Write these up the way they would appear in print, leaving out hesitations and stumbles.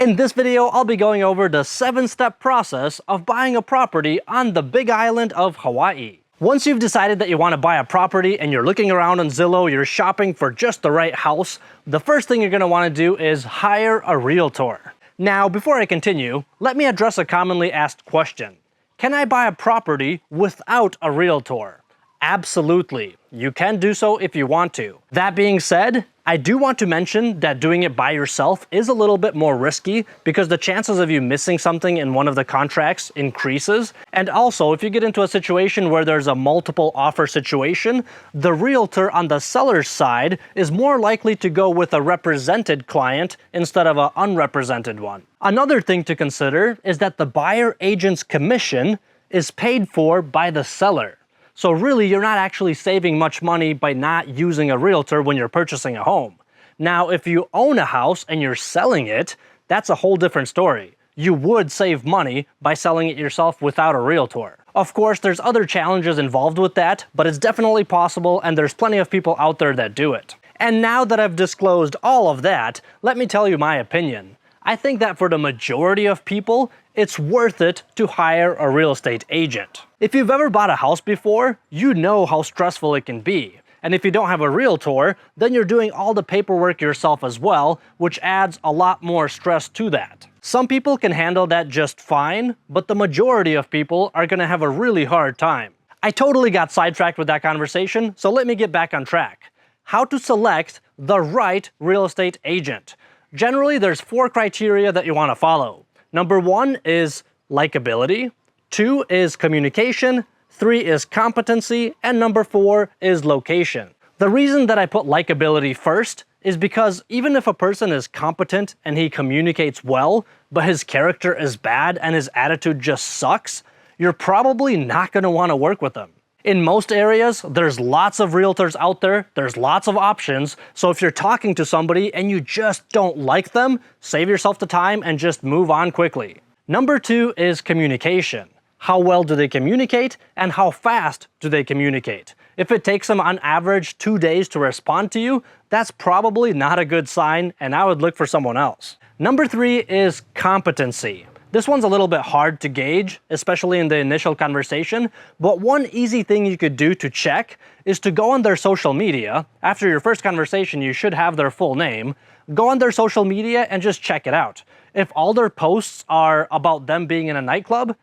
In this video, I'll be going over the 7-step process of buying a property on the Big Island of Hawaii. Once you've decided that you want to buy a property and you're looking around on Zillow, you're shopping for just the right house, the first thing you're going to want to do is hire a realtor. Now, before I continue, let me address a commonly asked question. Can I buy a property without a realtor? Absolutely. You can do so if you want to. That being said, I do want to mention that doing it by yourself is a little bit more risky because the chances of you missing something in one of the contracts increases. And also, if you get into a situation where there's a multiple offer situation, the realtor on the seller's side is more likely to go with a represented client instead of an unrepresented one. Another thing to consider is that the buyer agent's commission is paid for by the seller. So really, you're not actually saving much money by not using a realtor when you're purchasing a home. Now, if you own a house and you're selling it, that's a whole different story. You would save money by selling it yourself without a realtor. Of course, there's other challenges involved with that, but it's definitely possible and there's plenty of people out there that do it. And now that I've disclosed all of that, let me tell you my opinion. I think that for the majority of people, it's worth it to hire a real estate agent. If you've ever bought a house before, you know how stressful it can be. And if you don't have a realtor, then you're doing all the paperwork yourself as well, which adds a lot more stress to that. Some people can handle that just fine, but the majority of people are gonna have a really hard time. I totally got sidetracked with that conversation, so let me get back on track. How to select the right real estate agent. Generally, there's 4 criteria that you want to follow. Number 1 is likability, 2 is communication, 3 is competency, and number 4 is location. The reason that I put likability first is because even if a person is competent and he communicates well, but his character is bad and his attitude just sucks, you're probably not going to want to work with them. In most areas, there's lots of realtors out there, there's lots of options, so if you're talking to somebody and you just don't like them, save yourself the time and just move on quickly. Number 2 is communication. How well do they communicate and how fast do they communicate? If it takes them on average 2 days to respond to you, that's probably not a good sign and I would look for someone else. Number 3 is competency. This one's a little bit hard to gauge, especially in the initial conversation, but one easy thing you could do to check is to go on their social media. After your first conversation, you should have their full name. Go on their social media and just check it out. If all their posts are about them being in a nightclub,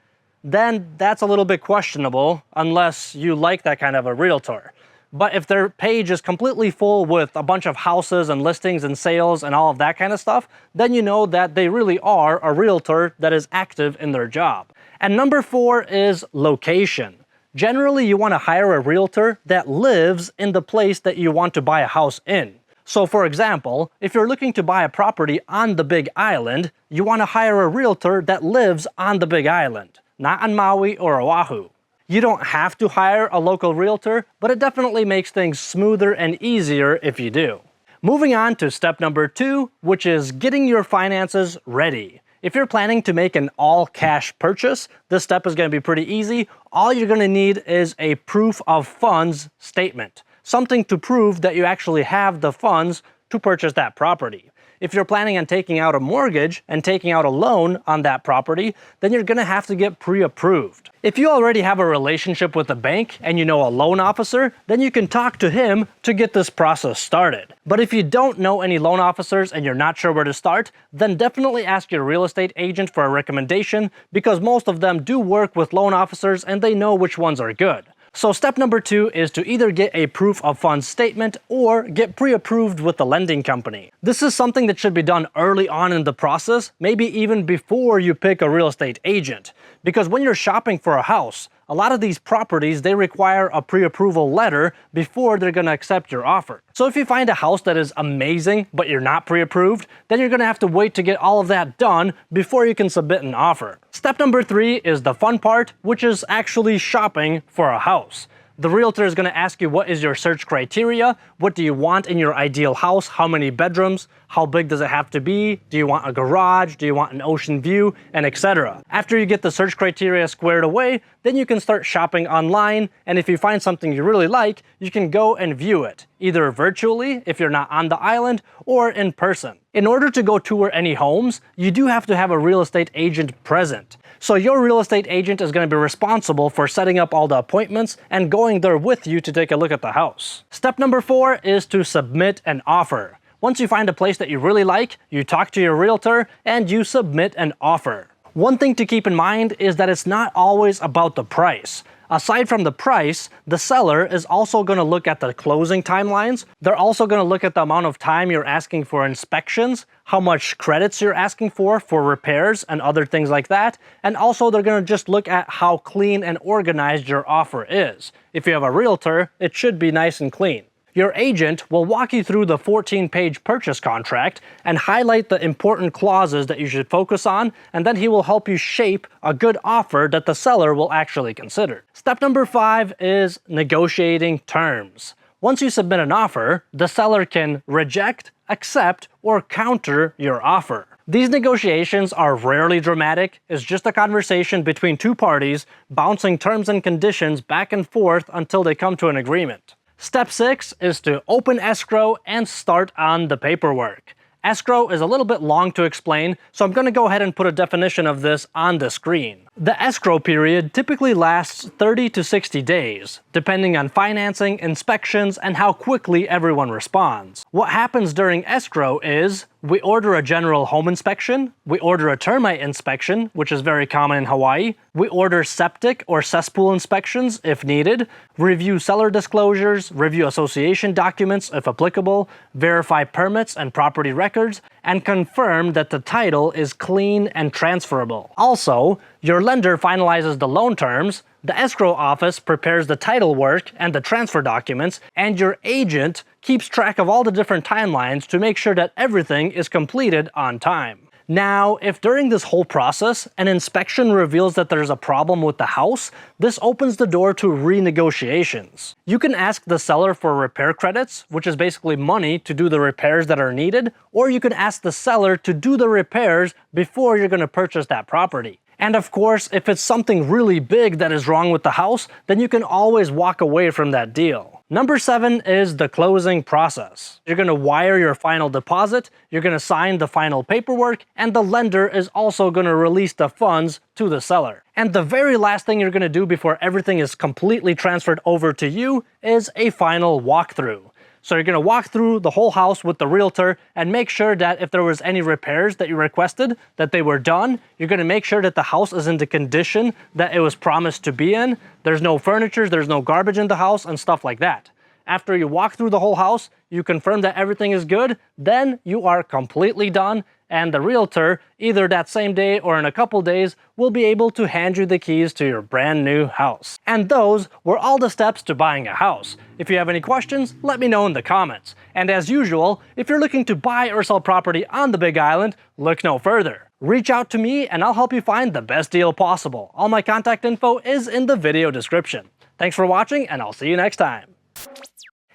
then that's a little bit questionable unless you like that kind of a realtor. But if their page is completely full with a bunch of houses and listings and sales and all of that kind of stuff, then you know that they really are a realtor that is active in their job. And number 4 is location. Generally, you want to hire a realtor that lives in the place that you want to buy a house in. So for example, if you're looking to buy a property on the Big Island, you want to hire a realtor that lives on the Big Island, not on Maui or Oahu. You don't have to hire a local realtor, but it definitely makes things smoother and easier if you do. Moving on to step number 2, which is getting your finances ready. If you're planning to make an all-cash purchase, this step is going to be pretty easy. All you're going to need is a proof of funds statement, something to prove that you actually have the funds to purchase that property. If you're planning on taking out a mortgage and taking out a loan on that property, then you're gonna have to get pre-approved. If you already have a relationship with a bank and you know a loan officer, then you can talk to him to get this process started. But if you don't know any loan officers and you're not sure where to start, then definitely ask your real estate agent for a recommendation because most of them do work with loan officers and they know which ones are good. So step number 2 is to either get a proof of funds statement or get pre-approved with the lending company. This is something that should be done early on in the process, maybe even before you pick a real estate agent. Because when you're shopping for a house, a lot of these properties, they require a pre-approval letter before they're gonna accept your offer. So if you find a house that is amazing, but you're not pre-approved, then you're gonna have to wait to get all of that done before you can submit an offer. Step number 3 is the fun part, which is actually shopping for a house. The realtor is gonna ask you what is your search criteria, what do you want in your ideal house, how many bedrooms, How big does it have to be? Do you want a garage? Do you want an ocean view? And etc. After you get the search criteria squared away, then you can start shopping online, and if you find something you really like, you can go and view it, either virtually if you're not on the island, or in person. In order to go tour any homes, you do have to have a real estate agent present. So your real estate agent is going to be responsible for setting up all the appointments and going there with you to take a look at the house. Step number 4 is to submit an offer. Once you find a place that you really like, you talk to your realtor and you submit an offer. One thing to keep in mind is that it's not always about the price. Aside from the price, the seller is also going to look at the closing timelines. They're also going to look at the amount of time you're asking for inspections, how much credits you're asking for repairs and other things like that. And also they're going to just look at how clean and organized your offer is. If you have a realtor, it should be nice and clean. Your agent will walk you through the 14-page purchase contract and highlight the important clauses that you should focus on, and then he will help you shape a good offer that the seller will actually consider. Step number 5 is negotiating terms. Once you submit an offer, the seller can reject, accept, or counter your offer. These negotiations are rarely dramatic. It's just a conversation between two parties, bouncing terms and conditions back and forth until they come to an agreement. Step 6 is to open escrow and start on the paperwork. Escrow is a little bit long to explain, so I'm going to go ahead and put a definition of this on the screen. The escrow period typically lasts 30 to 60 days, depending on financing, inspections, and how quickly everyone responds. What happens during escrow is we order a general home inspection, we order a termite inspection, which is very common in Hawaii, we order septic or cesspool inspections if needed, review seller disclosures, review association documents if applicable, verify permits and property records, and confirm that the title is clean and transferable. Also, your lender finalizes the loan terms, the escrow office prepares the title work and the transfer documents, and your agent keeps track of all the different timelines to make sure that everything is completed on time. Now, if during this whole process, an inspection reveals that there's a problem with the house, this opens the door to renegotiations. You can ask the seller for repair credits, which is basically money to do the repairs that are needed, or you can ask the seller to do the repairs before you're going to purchase that property. And of course, if it's something really big that is wrong with the house, then you can always walk away from that deal. Number 7 is the closing process. You're going to wire your final deposit, you're going to sign the final paperwork, and the lender is also going to release the funds to the seller. And the very last thing you're going to do before everything is completely transferred over to you is a final walkthrough. So you're going to walk through the whole house with the realtor and make sure that if there was any repairs that you requested, that they were done. You're going to make sure that the house is in the condition that it was promised to be in. There's no furniture, there's no garbage in the house, and stuff like that. After you walk through the whole house, you confirm that everything is good, then you are completely done, and the realtor, either that same day or in a couple days, will be able to hand you the keys to your brand new house. And those were all the steps to buying a house. If you have any questions, let me know in the comments. And as usual, if you're looking to buy or sell property on the Big Island, look no further. Reach out to me and I'll help you find the best deal possible. All my contact info is in the video description. Thanks for watching, and I'll see you next time.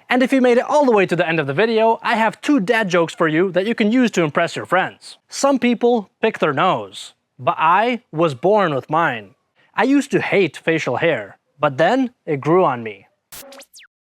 And if you made it all the way to the end of the video, I have 2 dad jokes for you that you can use to impress your friends. Some people pick their nose, but I was born with mine. I used to hate facial hair, but then it grew on me.